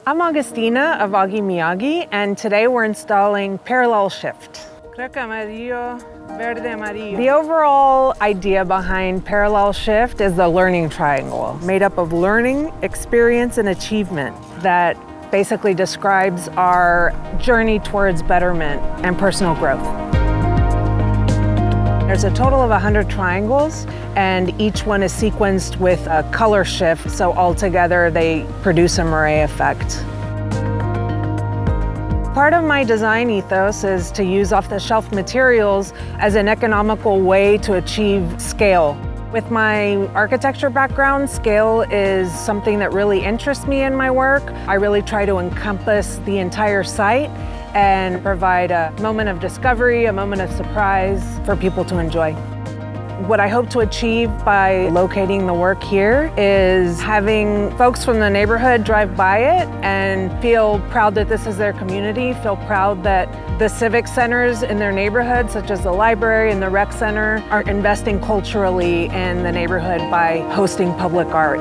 I'm Agustina of Augie Miyagi, and today we're installing parallel shift. Creo que amarillo, verde, amarillo. The overall idea behind parallel shift is the learning triangle, made up of learning, experience, and achievement that basically describes our journey towards betterment and personal growth. There's a total of 100 triangles, and each one is sequenced with a color shift, so altogether they produce a moire effect. Part of my design ethos is to use off-the-shelf materials as an economical way to achieve scale. With my architecture background, scale is something that really interests me in my work. I really try to encompass the entire site and provide a moment of discovery, a moment of surprise for people to enjoy. What I hope to achieve by locating the work here is having folks from the neighborhood drive by it and feel proud that this is their community, feel proud that the civic centers in their neighborhood, such as the library and the rec center, are investing culturally in the neighborhood by hosting public art.